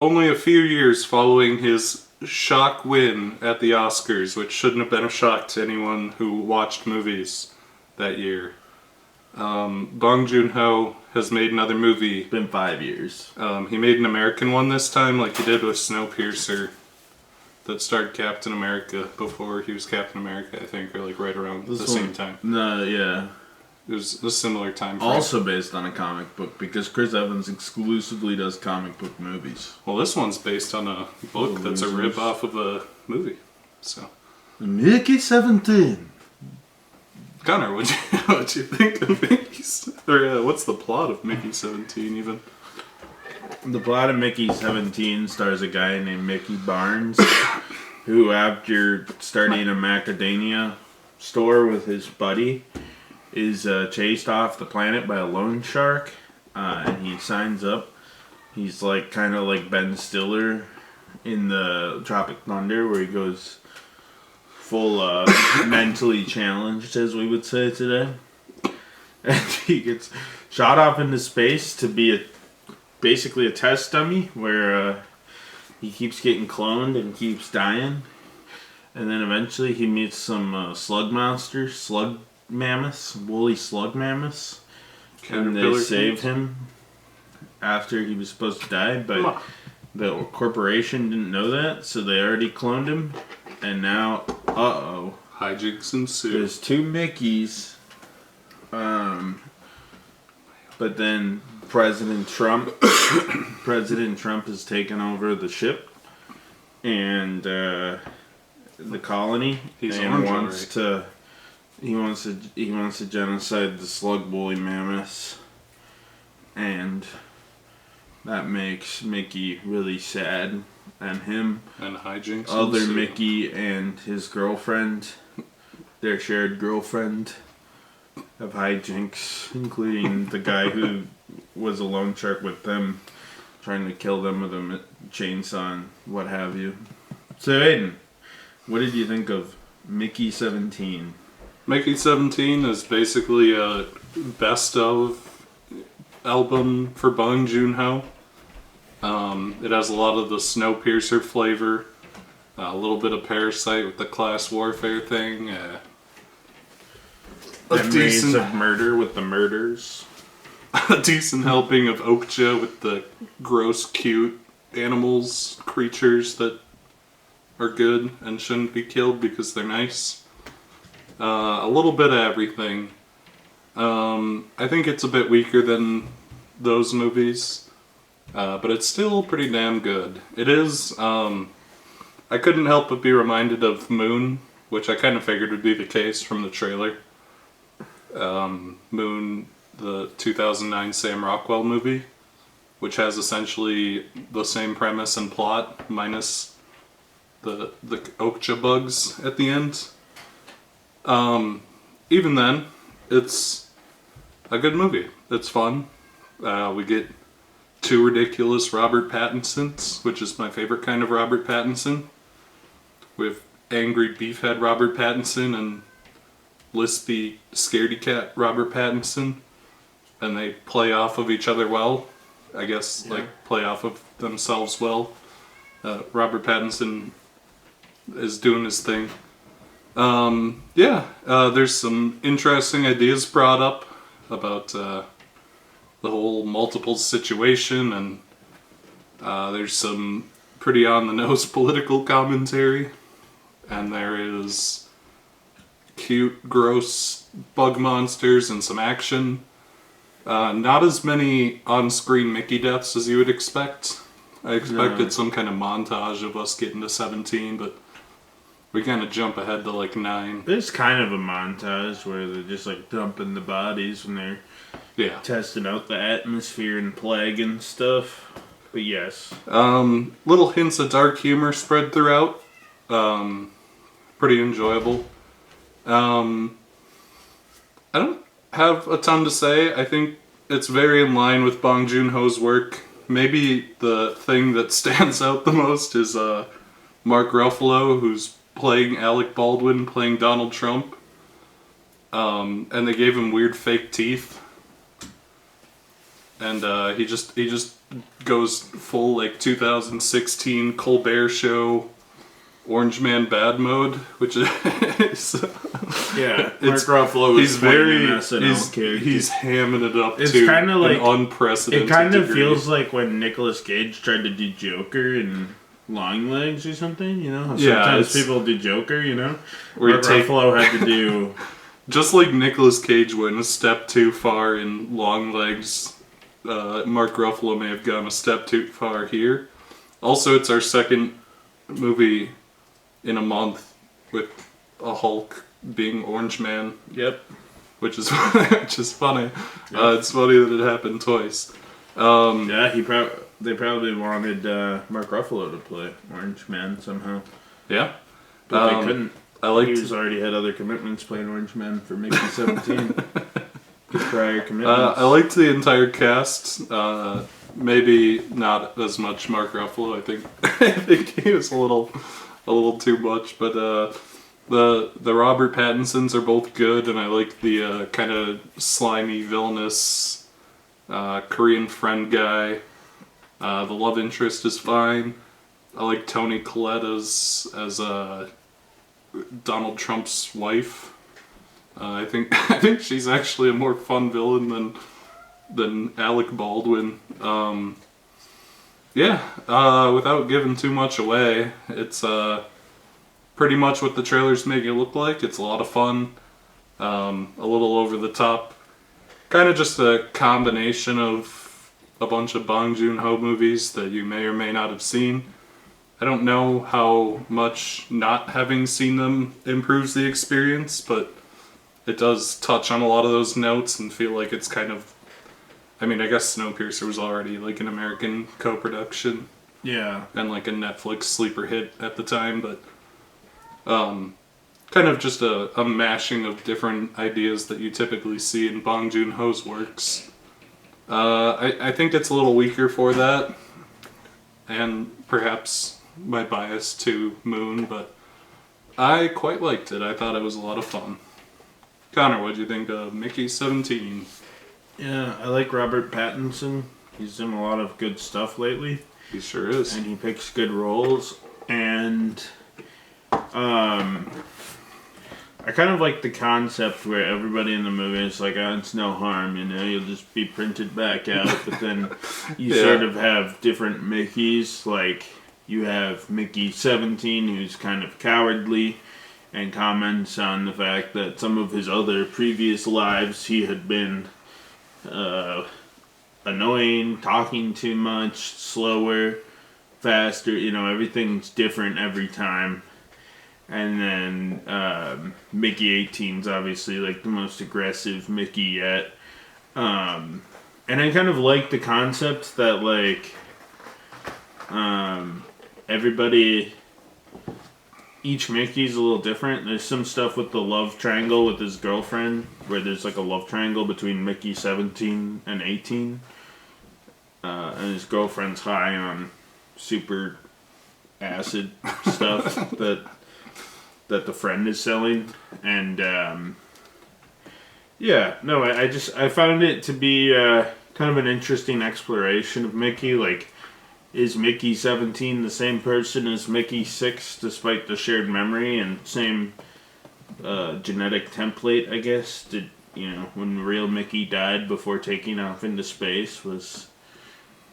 Only a few years following his shock win at the Oscars, which shouldn't have been a shock to anyone who watched movies that year, Bong Joon-ho has made another movie. It's been 5 years. He made an American one this time, like he did with Snowpiercer, that starred Captain America before he was Captain America, I think, or like right around the same time. No, yeah. It was a similar time frame. Also based on a comic book, because Chris Evans exclusively does comic book movies. Well, this one's based on a book that's a rip off of a movie. So, Mickey 17. Connor, what'd you think of Mickey's? Or what's the plot of Mickey 17 even? The plot of Mickey 17 stars a guy named Mickey Barnes, who after starting a macadamia store with his buddy, is chased off the planet by a loan shark, and he signs up. He's like kind of like Ben Stiller in the Tropic Thunder, where he goes full mentally challenged, as we would say today, and he gets shot off into space to be basically a test dummy, where he keeps getting cloned and keeps dying, and then eventually he meets some slug monsters, woolly slug mammoths, and they save him after he was supposed to die, but the corporation didn't know that, so they already cloned him, and now, hijinks ensue. There's two Mickeys, but then President Trump has taken over the ship and the colony. And he wants to genocide the slug woolly mammoths, and that makes Mickey really sad, and him and hijinks other ensue. Mickey and his girlfriend, their shared girlfriend, have hijinks, including the guy who was a loan shark with them, trying to kill them with a chainsaw and what have you. So Aiden, what did you think of Mickey 17? Mickey 17 is basically a best of album for Bong Joon-ho. It has a lot of the Snowpiercer flavor, a little bit of Parasite with the class warfare thing, a decent of murder with the murders. A decent helping of Okja with the gross, cute animals, creatures that are good and shouldn't be killed because they're nice. A little bit of everything. I think it's a bit weaker than those movies, but it's still pretty damn good. It is, I couldn't help but be reminded of Moon, which I kind of figured would be the case from the trailer. Moon, the 2009 Sam Rockwell movie, which has essentially the same premise and plot, minus the Okja bugs at the end. Even then, it's a good movie. It's fun. We get two ridiculous Robert Pattinsons, which is my favorite kind of Robert Pattinson. We have angry beefhead Robert Pattinson and lispy scaredy cat Robert Pattinson, and they play off of each other well. I guess, play off of themselves well. Robert Pattinson is doing his thing. There's some interesting ideas brought up about the whole multiples situation, and there's some pretty on-the-nose political commentary, and there is cute, gross bug monsters and some action. Not as many on-screen Mickey deaths as you would expect. I expected some kind of montage of us getting to 17, but we kind of jump ahead to like 9. There's kind of a montage where they're just like dumping the bodies when they're testing out the atmosphere and plague and stuff. But yes. Little hints of dark humor spread throughout. Pretty enjoyable. I don't have a ton to say. I think it's very in line with Bong Joon-ho's work. Maybe the thing that stands out the most is Mark Ruffalo, who's playing Alec Baldwin, playing Donald Trump. And they gave him weird fake teeth. And he just goes full like 2016 Colbert Show Orange Man bad mode, which is yeah. Mark Ruffalo is playing an SNL character. He's hamming it up it's to kind of like, an unprecedented It kind of degree. feels like when Nicolas Cage tried to do Joker in Long Legs or something, you know? How Yeah, sometimes people do Joker, you know? Where Mark Ruffalo had to do... Just like Nicolas Cage went a step too far in Long Legs, Mark Ruffalo may have gone a step too far here. Also, it's our second movie in a month with a Hulk being Orange Man. Yep. Which is funny. Yep. It's funny that it happened twice. Yeah, they probably wanted Mark Ruffalo to play Orange Man somehow. Yeah. But they couldn't. He already had other commitments playing Orange Man for Mickey 17. His prior commitments. I liked the entire cast. Maybe not as much Mark Ruffalo. I think he was a little too much. But the Robert Pattinsons are both good, and I like the kind of slimy, villainous Korean friend guy. The love interest is fine. I like Toni Collette as Donald Trump's wife. I think she's actually a more fun villain than Alec Baldwin. Without giving too much away, it's pretty much what the trailers make it look like. It's a lot of fun, a little over the top, kind of just a combination of a bunch of Bong Joon-ho movies that you may or may not have seen. I don't know how much not having seen them improves the experience, but it does touch on a lot of those notes and feel like it's kind of... I mean, I guess Snowpiercer was already like an American co-production. Yeah. And like a Netflix sleeper hit at the time, but kind of just a mashing of different ideas that you typically see in Bong Joon-ho's works. I think it's a little weaker for that, and perhaps my bias to Moon, but I quite liked it. I thought it was a lot of fun. Connor, what'd you think of Mickey 17? Yeah, I like Robert Pattinson. He's done a lot of good stuff lately. He sure is. And he picks good roles. And I kind of like the concept where everybody in the movie is like, oh, it's no harm, you know, you'll just be printed back out. But then you sort of have different Mickeys. Like, you have Mickey 17, who's kind of cowardly and comments on the fact that some of his other previous lives he had been annoying, talking too much, slower, faster, you know, everything's different every time. And then Mickey 18's obviously like the most aggressive Mickey yet. And I kind of like the concept that like everybody, each Mickey's a little different. There's some stuff with the love triangle with his girlfriend, where there's like a love triangle between Mickey 17 and 18. And his girlfriend's high on super acid stuff that the friend is selling. And I found it to be kind of an interesting exploration of Mickey. Like, is Mickey 17 the same person as Mickey 6 despite the shared memory and same genetic template, I guess? Did, you know, when real Mickey died before taking off into space, was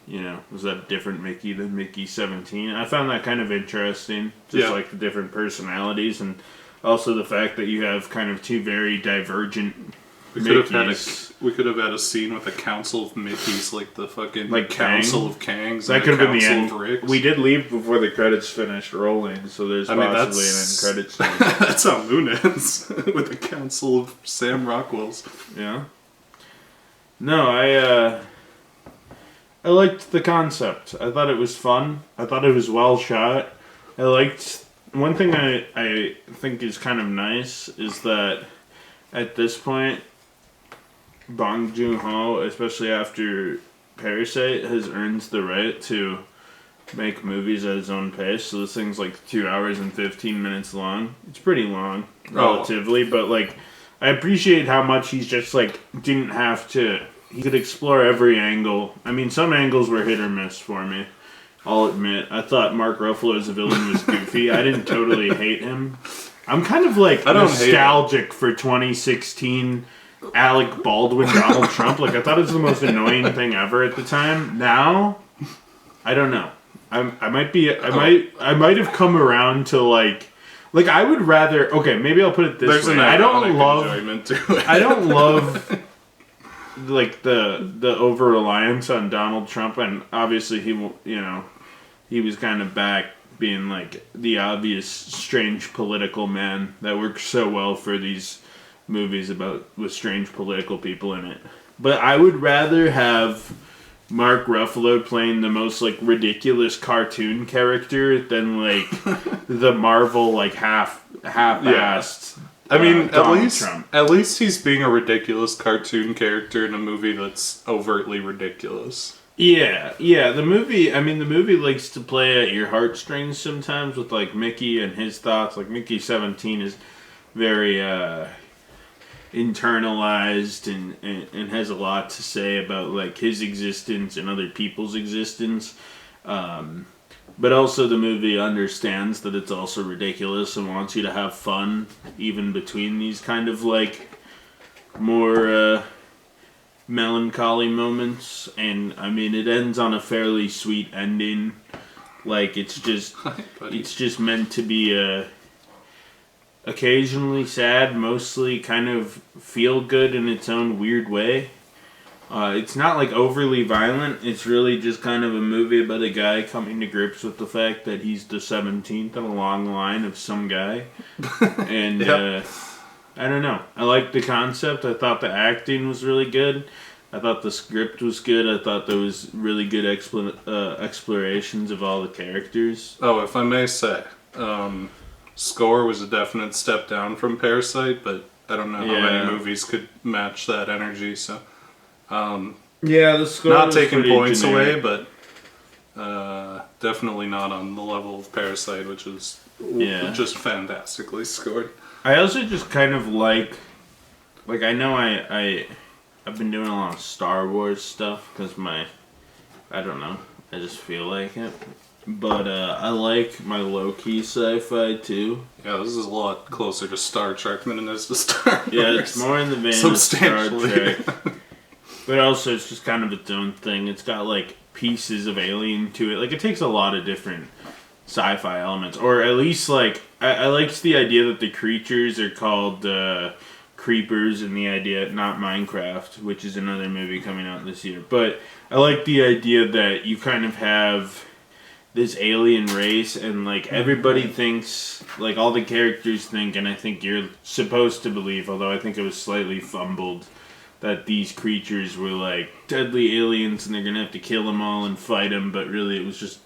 that a different Mickey than Mickey 17? I found that kind of interesting, just like the different personalities, and also the fact that you have kind of two very divergent Mickeys. We could have had a scene with a council of Mickeys, like the fucking like council Kang. of Kangs. That could have been the end. Ricks. We did leave before the credits finished rolling, so there's possibly an end credits scene. That's how Moon ends, with a council of Sam Rockwells. Yeah. No, I liked the concept. I thought it was fun. I thought it was well shot. I liked... One thing I think is kind of nice is that at this point, Bong Joon-ho, especially after Parasite, has earned the right to make movies at his own pace. So this thing's like 2 hours and 15 minutes long. It's pretty long, relatively, but like I appreciate how much he's just like didn't have to... he could explore every angle. I mean, some angles were hit or miss for me. I'll admit. I thought Mark Ruffalo as a villain was goofy. I didn't totally hate him. I'm kind of like nostalgic for 2016 Alec Baldwin Donald Trump. Like I thought it was the most annoying thing ever at the time. Now, I don't know. I might have come around to like I would rather. Okay, maybe I'll put it this way. I don't love like the over reliance on Donald Trump, and obviously he was kind of back being like the obvious strange political man that works so well for these movies with strange political people in it. But I would rather have Mark Ruffalo playing the most like ridiculous cartoon character than like the Marvel like half-assed. I mean, Trump. at least he's being a ridiculous cartoon character in a movie that's overtly ridiculous. Yeah. The movie likes to play at your heartstrings sometimes with like Mickey and his thoughts. Like Mickey 17 is very internalized and has a lot to say about like his existence and other people's existence. But also the movie understands that it's also ridiculous and wants you to have fun even between these kind of like more melancholy moments. And I mean it ends on a fairly sweet ending. Like it's just meant to be occasionally sad, mostly kind of feel good in its own weird way. It's not like overly violent. It's really just kind of a movie about a guy coming to grips with the fact that he's the 17th in a long line of some guy. And I don't know. I liked the concept. I thought the acting was really good. I thought the script was good. I thought there was really good explorations of all the characters. Oh, if I may say, score was a definite step down from Parasite, but I don't know how many movies could match that energy, so... the score not was taking points generic. away, but definitely not on the level of Parasite, which is just fantastically scored. I also just kind of like I know I've been doing a lot of Star Wars stuff because I don't know, I just feel like it. But I like my low-key sci-fi too. Yeah, this is a lot closer to Star Trek than it is to Star Wars. Yeah, it's more in the vein of Star Trek. But also, it's just kind of its own thing. It's got, like, pieces of Alien to it. Like, it takes a lot of different sci-fi elements. Or at least, like, I liked the idea that the creatures are called creepers, and the idea, not Minecraft, which is another movie coming out this year. But I like the idea that you kind of have this alien race, and, like, everybody thinks, like, all the characters think, and I think you're supposed to believe, although I think it was slightly fumbled, that these creatures were like deadly aliens and they're gonna have to kill them all and fight them, but really it was just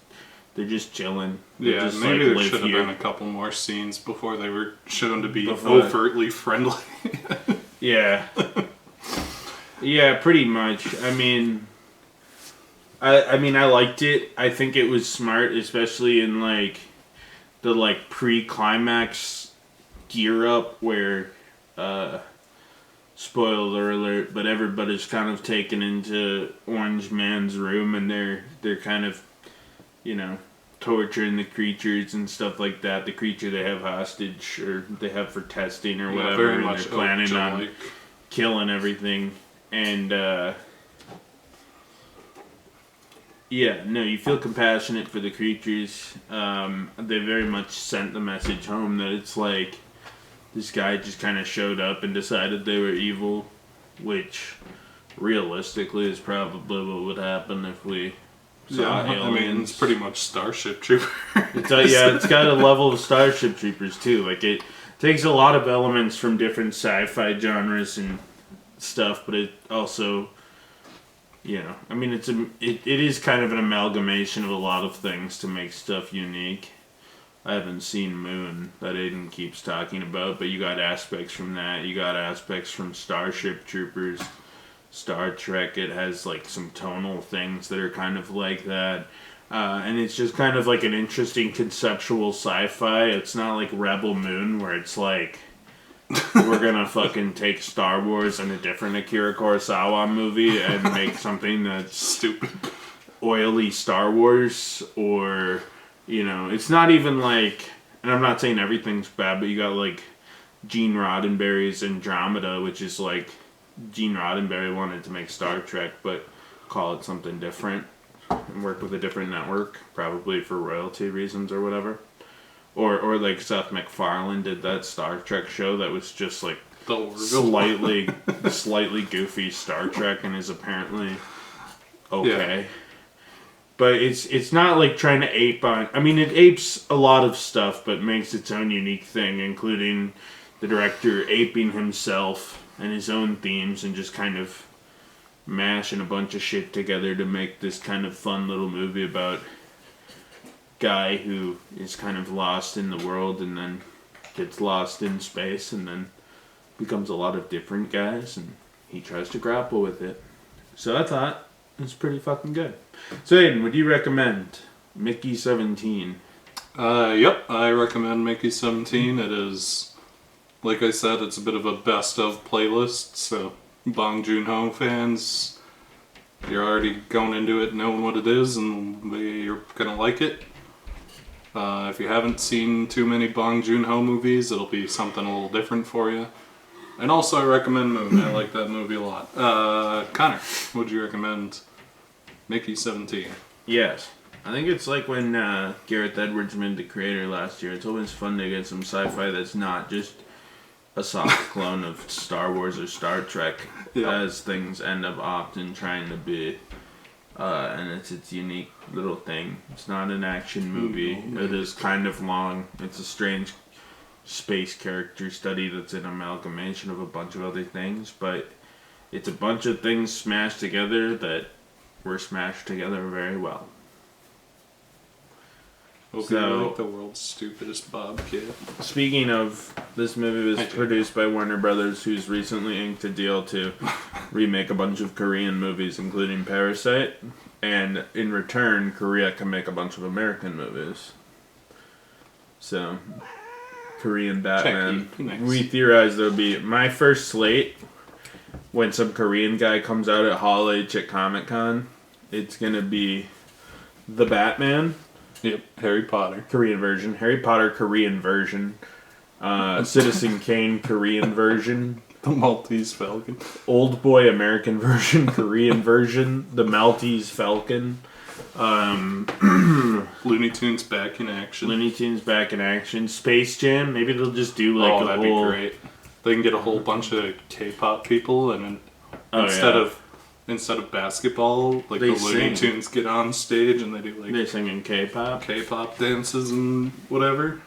they're just chilling. Yeah, just, maybe like, there should have been a couple more scenes before they were shown to be overtly friendly. Yeah, pretty much. I mean, I liked it. I think it was smart, especially in like the like pre-climax gear up where. Spoiler alert, but everybody's kind of taken into Orange Man's room and they're kind of, torturing the creatures and stuff like that. The creature they have hostage or they have for testing or whatever. Very and much they're planning on killing everything. And, you feel compassionate for the creatures. They very much sent the message home that it's like, this guy just kind of showed up and decided they were evil, which realistically is probably what would happen if we saw aliens. I mean, it's pretty much Starship Troopers. It's got a level of Starship Troopers too. Like it takes a lot of elements from different sci-fi genres and stuff, but it also, I mean, it is kind of an amalgamation of a lot of things to make stuff unique. I haven't seen Moon that Aiden keeps talking about, but you got aspects from that. You got aspects from Starship Troopers, Star Trek. It has like some tonal things that are kind of like that. And it's just kind of like an interesting conceptual sci-fi. It's not like Rebel Moon where it's like we're gonna fucking take Star Wars and a different Akira Kurosawa movie and make something that's Stupid. oily Star Wars, or, you know, it's not even like, and I'm not saying everything's bad, but you got like Gene Roddenberry's Andromeda, which is like, Gene Roddenberry wanted to make Star Trek, but call it something different and work with a different network, probably for royalty reasons or whatever. Or like Seth MacFarlane did that Star Trek show that was just like The Orville. slightly goofy Star Trek and is apparently okay. Yeah. But it's not like trying to ape on... I mean, it apes a lot of stuff, but makes its own unique thing, including the director aping himself and his own themes and just kind of mashing a bunch of shit together to make this kind of fun little movie about guy who is kind of lost in the world and then gets lost in space and then becomes a lot of different guys and he tries to grapple with it. So I thought it was pretty fucking good. So Aiden, would you recommend Mickey 17? Yep, I recommend Mickey 17. It is, like I said, it's a bit of a best of playlist, so Bong Joon-ho fans, you're already going into it knowing what it is and you're gonna like it. If you haven't seen too many Bong Joon-ho movies, it'll be something a little different for you. And also, I recommend Moon. I like that movie a lot. Connor, would you recommend Mickey 17? Yes. I think it's like when Gareth Edwards made The Creator last year. It's always fun to get some sci-fi that's not just a soft clone of Star Wars or Star Trek, as things end up often trying to be. And it's its unique little thing. It's not an action movie. It is kind of long. It's a strange space character study that's an amalgamation of a bunch of other things, but it's a bunch of things smashed together that were smashed together very well. Okay, so, like the world's stupidest bobcat. Speaking of, this movie was produced by Warner Brothers, who's recently inked a deal to remake a bunch of Korean movies, including Parasite, and in return, Korea can make a bunch of American movies. So, Korean Batman. Nice. We theorize there'll be my first slate when some Korean guy comes out at Hall H at Comic Con. It's gonna be The Batman. Yep, Harry Potter. Korean version. Harry Potter Korean version. Citizen Kane Korean version. The Maltese Falcon. Old Boy American version, Korean version. The Maltese Falcon. Looney Tunes back in action. Looney Tunes back in action. Space Jam. Maybe they'll just do like that'd be great. They can get a whole bunch of K-pop people and instead of basketball, like the Looney Tunes get on stage and they do like... They sing in K-pop? K-pop dances and whatever.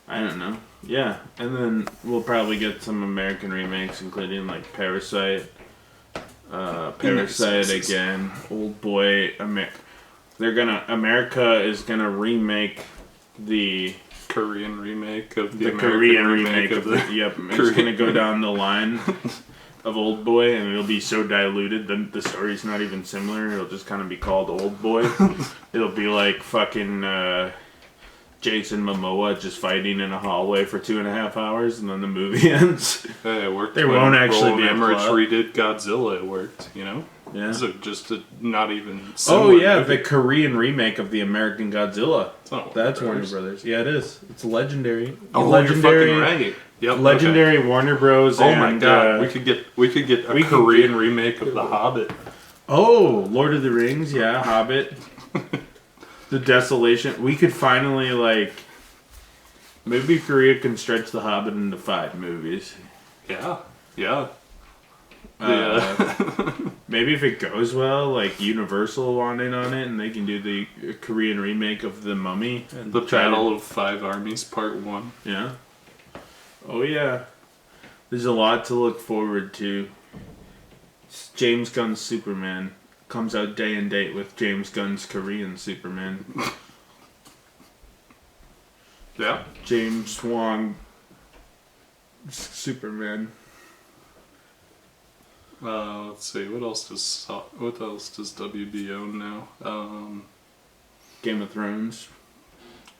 I don't know. Yeah. And then we'll probably get some American remakes, including like Parasite. Parasite again. Old Boy. America is gonna remake the... Korean remake of the Korean remake of the... Yep. It's gonna go down the line of Old Boy, and it'll be so diluted that the story's not even similar. It'll just kind of be called Old Boy. It'll be like fucking Jason Momoa just fighting in a hallway for 2.5 hours, and then the movie ends. Hey, it worked. There won't actually be a plot. Redid Godzilla. It worked, you know? Yeah. So just not even similar movie. The Korean remake of the American Godzilla. That's Warner Brothers. Yeah, it is. It's legendary. Legendary. You're fucking right. Yep, legendary Warner Bros. Oh my god, we could get a Korean remake of The Hobbit. Oh, Lord of the Rings, yeah, Hobbit. The Desolation. We could finally maybe Korea can stretch The Hobbit into 5 movies. Yeah. Maybe if it goes well, like Universal wanting on it, and they can do the Korean remake of The Mummy. And the Battle of 5 Armies Part 1. Yeah. Oh yeah. There's a lot to look forward to. James Gunn's Superman comes out day and date with James Gunn's Korean Superman. Yeah. James Wong Superman. Let's see. What else does WB own now? Game of Thrones.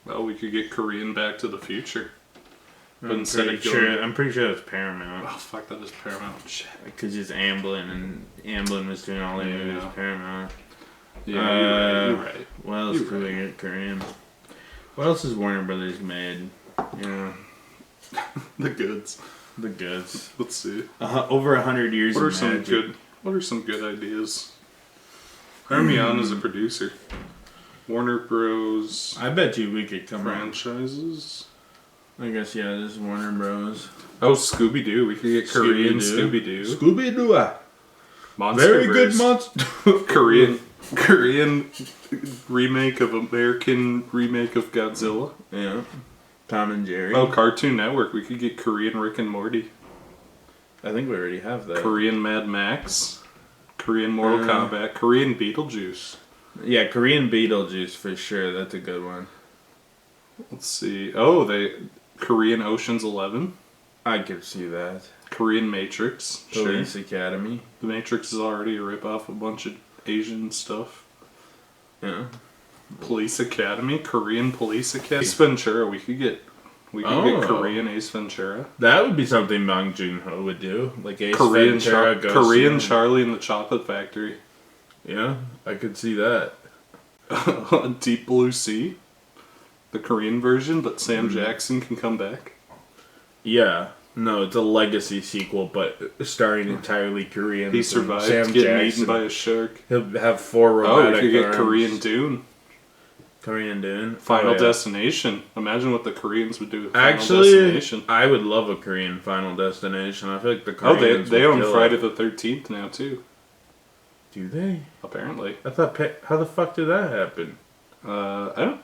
Well, we could get Korean Back to the Future. But instead of I'm pretty sure it's Paramount. Oh fuck, that is Paramount. Shit. Because it's Amblin, and Amblin was doing all the movies. Paramount. Yeah, you're right. What else do we get Korean? What else has Warner Brothers made? The goods. The goods. Let's see. Over 100 years. What are some good ideas? Hire me on as a producer. Warner Bros. I bet you we could come franchises. I guess this is Warner Bros. Oh, Scooby Doo. We could get Korean Scooby Doo. Scooby Doo. Monster Very good monster. Korean remake of American remake of Godzilla. Yeah. Tom and Jerry. Oh, Cartoon Network. We could get Korean Rick and Morty. I think we already have that. Korean Mad Max. Korean Mortal Kombat. Korean Beetlejuice. Yeah, Korean Beetlejuice for sure. That's a good one. Let's see. Oh, Korean Ocean's 11. I could see that. Korean Matrix. Police Academy. The Matrix is already a rip-off of a bunch of Asian stuff. Yeah. Police Academy. Korean Police Academy. Ace Ventura. We could get Korean Ace Ventura. That would be something Bong Joon-ho would do. Like Ace Korean Ventura Korean Charlie and the Chocolate Factory. Yeah, I could see that. Deep Blue Sea. The Korean version, but Sam Jackson can come back. Yeah. No, it's a legacy sequel, but starring entirely Koreans. He survived Sam getting Jackson. eaten by a shark. He'll have 4 robotic we could get arms. Korean Dune. Korean Dune. Final Destination. Imagine what the Koreans would do with Actually, Final Destination. I would love a Korean Final Destination. I feel like the Koreans they own kill Friday it. the 13th now, too. Do they? Apparently. I thought, how the fuck did that happen?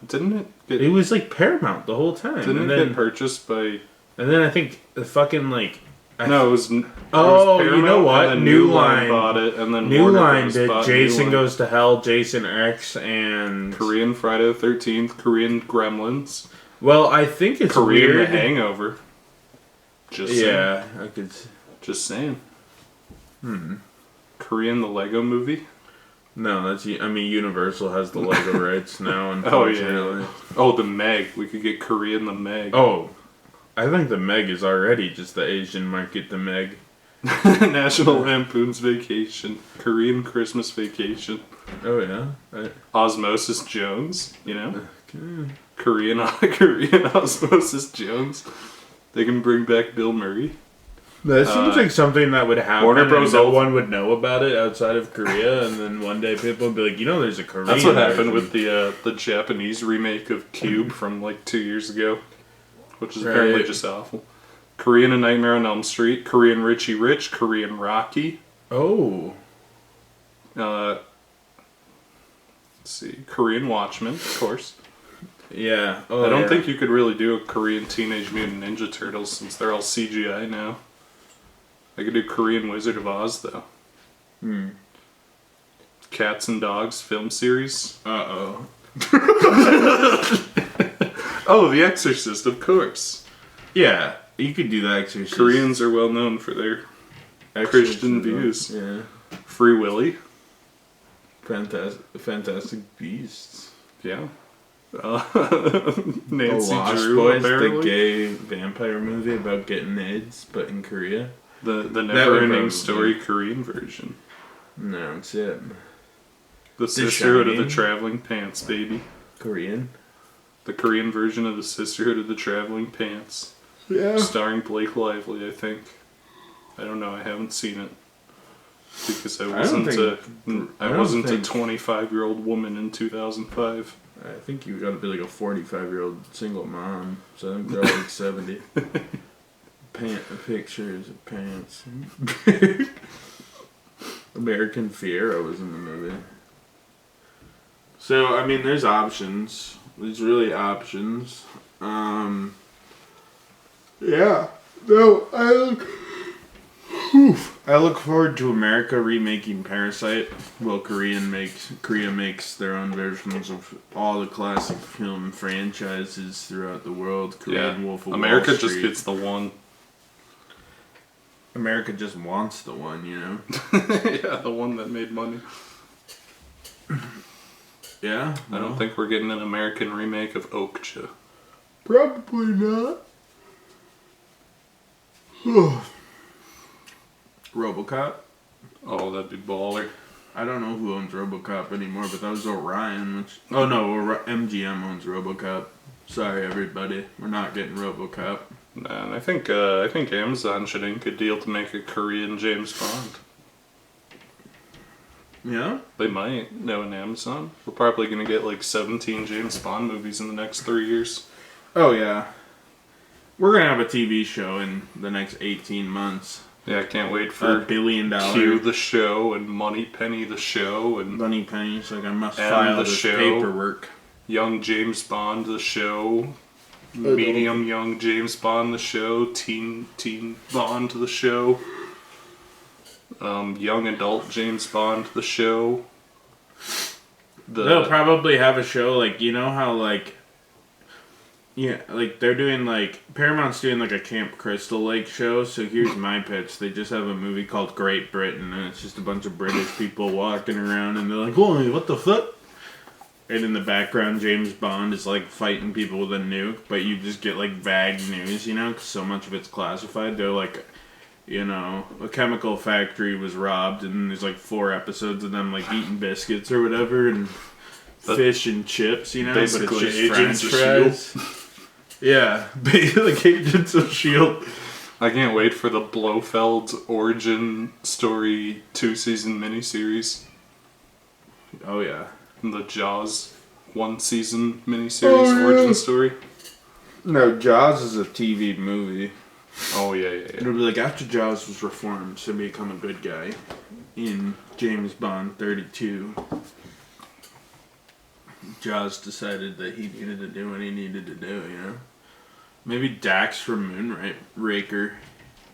Didn't it get... It was like Paramount the whole time. Didn't it get purchased by... And then I think the fucking like... No, it was... you know what? And then New New Line bought it, and then New Warner Line Bros. did bought Jason New Line. Goes to Hell, Jason X, and... Korean Friday the 13th, Korean Gremlins. Well, I think it's Korean weird. The Hangover. Just saying. Yeah, I could... Just saying. Korean The Lego Movie. No, that's... I mean, Universal has the Lego rights now, Oh, unfortunately. yeah. Oh, The Meg. We could get Korean The Meg. Oh, I think the Meg is already just the Asian market, the Meg. National Lampoon's Vacation. Korean Christmas Vacation. Oh, yeah? Osmosis Jones, you know? Korean Osmosis Jones. They can bring back Bill Murray. That seems like something that would happen. Warner Bros. No one would know about it outside of Korea, and then one day people would be like, there's a Korean That's what happened version. with the Japanese remake of Cube from like 2 years ago, which is apparently just awful. Korean A Nightmare on Elm Street, Korean Richie Rich, Korean Rocky. Oh. Let's see, Korean Watchmen, of course. Yeah. I don't think you could really do a Korean Teenage Mutant Ninja Turtles since they're all CGI now. I could do Korean Wizard of Oz, though. Cats and Dogs film series. Uh-oh. Oh, The Exorcist, of course. Yeah, you could do The Exorcist. Koreans are well known for their Christian views. Yeah. Free Willy. Fantastic Beasts. Yeah. The Nancy Lost Drew, Boys, apparently. the gay vampire movie about getting AIDS, but in Korea. The would Never-Ending probably- Story Korean version. No, it's it. The Sisterhood of the Shining. Traveling Pants, baby. Korean? The Korean version of the Sisterhood of the Traveling Pants. Yeah. Starring Blake Lively, I think. I don't know, I haven't seen it. Because I wasn't a 25-year-old woman in 2005. I think you gotta be like a 45-year-old single mom, so I think they're all like 70. Pictures of pants. American Fiero was in the movie. So, I mean, there's options. There's really options. Yeah. No, I look forward to America remaking Parasite. Well, Korea makes their own versions of all the classic film franchises throughout the world. Korean Wolf of America Wall just Street. gets the one. America just wants the one, you know? Yeah, the one that made money. Yeah? I don't think we're getting an American remake of Okja. Probably not. RoboCop. Oh, that'd be baller. I don't know who owns RoboCop anymore, but that was Orion. Oh no, MGM owns RoboCop. Sorry, everybody, we're not getting RoboCop. Nah, and I think Amazon should ink a deal to make a Korean James Bond. Yeah? They might. No, in Amazon. We're probably gonna get like 17 James Bond movies in the next 3 years. Oh yeah. We're gonna have a TV show in the next 18 months. Yeah, I can't wait for $1 billion. Q the show and Moneypenny the show and Bunny Penny's like I must and file the this show. paperwork. Young James Bond the show. Medium young James Bond the show. Teen Bond the show. Young adult James Bond the show. They'll probably have a show like, you know how like, yeah, like they're doing like, Paramount's doing like a Camp Crystal Lake show, so here's my pitch. They just have a movie called Great Britain, and it's just a bunch of British people walking around, and they're like, whoa, what the fuck? And in the background, James Bond is like fighting people with a nuke, but you just get like vague news, you know, because so much of it's classified. They're like, you know, a chemical factory was robbed, and there's like 4 episodes of them like eating biscuits or whatever, and fish and chips, you know, but it's basically just Agents French of fries. Yeah, like Agents of S.H.I.E.L.D. I can't wait for the Blofeld origin story 2-season miniseries. Oh yeah. And the Jaws 1-season miniseries origin story. No, Jaws is a TV movie. Oh yeah. It'll be like after Jaws was reformed to become a good guy in James Bond 32. Jaws decided that he needed to do what he needed to do, you know? Maybe Dax from Moonraker.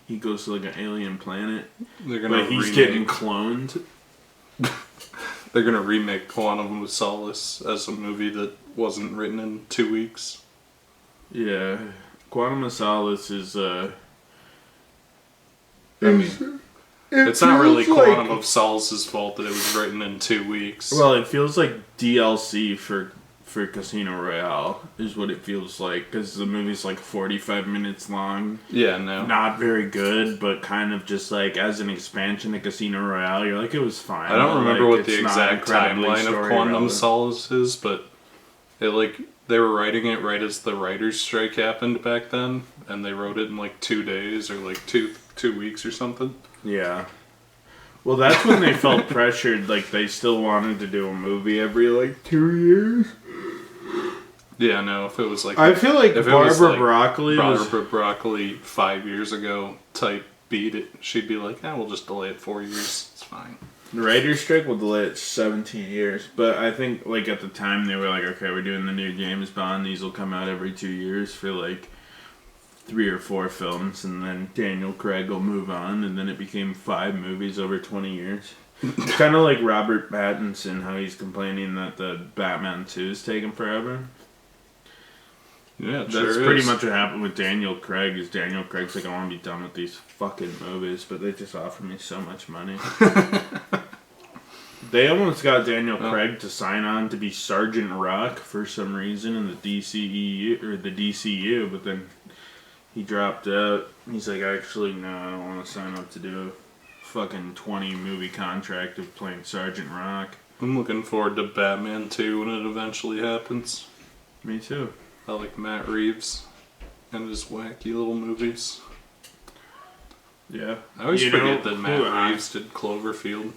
He goes to like an alien planet. But he's getting cloned. They're gonna remake Quantum of Solace as a movie that wasn't written in 2 weeks. Yeah. Quantum of Solace is It's not really Quantum of Solace's fault that it was written in 2 weeks. Well, it feels like DLC for Casino Royale is what it feels like, because the movie's like 45 minutes long. Yeah, no. Not very good, but kind of just like as an expansion to Casino Royale, you're like, it was fine. I don't remember like, what the exact timeline of Quantum of Solace is, but it like they were writing it right as the writer's strike happened back then, and they wrote it in like 2 days or like two weeks or something. Yeah. Well, that's when they felt pressured, like they still wanted to do a movie every like 2 years. Yeah, no, if it was like... I feel like Barbara Broccoli 5 years ago type beat it, she'd be like, we'll just delay it 4 years, it's fine. The writer's strike will delay it 17 years, but I think like at the time they were like, okay, we're doing the new James Bond, these will come out every 2 years for like 3 or 4 films, and then Daniel Craig will move on, and then it became 5 movies over 20 years. It's kind of like Robert Pattinson, how he's complaining that the Batman 2 is taking forever. Yeah, that's pretty much what happened with Daniel Craig. Is Daniel Craig's like, I want to be done with these fucking movies, but they just offer me so much money. They almost got Daniel Craig to sign on to be Sergeant Rock for some reason in the DCEU or the DCU, but then he dropped out. He's like, actually, no, I don't want to sign up to do a fucking 20 movie contract of playing Sergeant Rock. I'm looking forward to Batman 2 when it eventually happens. Me too. I like Matt Reeves and his wacky little movies. Yeah. I always forget that Matt Reeves did Cloverfield.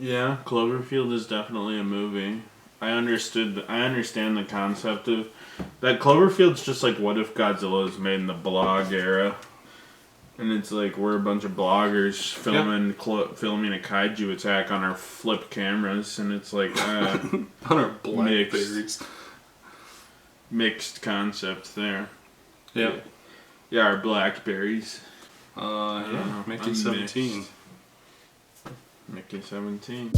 Yeah, Cloverfield is definitely a movie. I understand the concept of that. Cloverfield's just like, what if Godzilla was made in the blog era? And it's like, we're a bunch of bloggers filming a kaiju attack on our flip cameras, and it's like on our Blackberries. Mixed concept there. Yeah. Yeah, our Blackberries. Mickey 17. Mickey 17.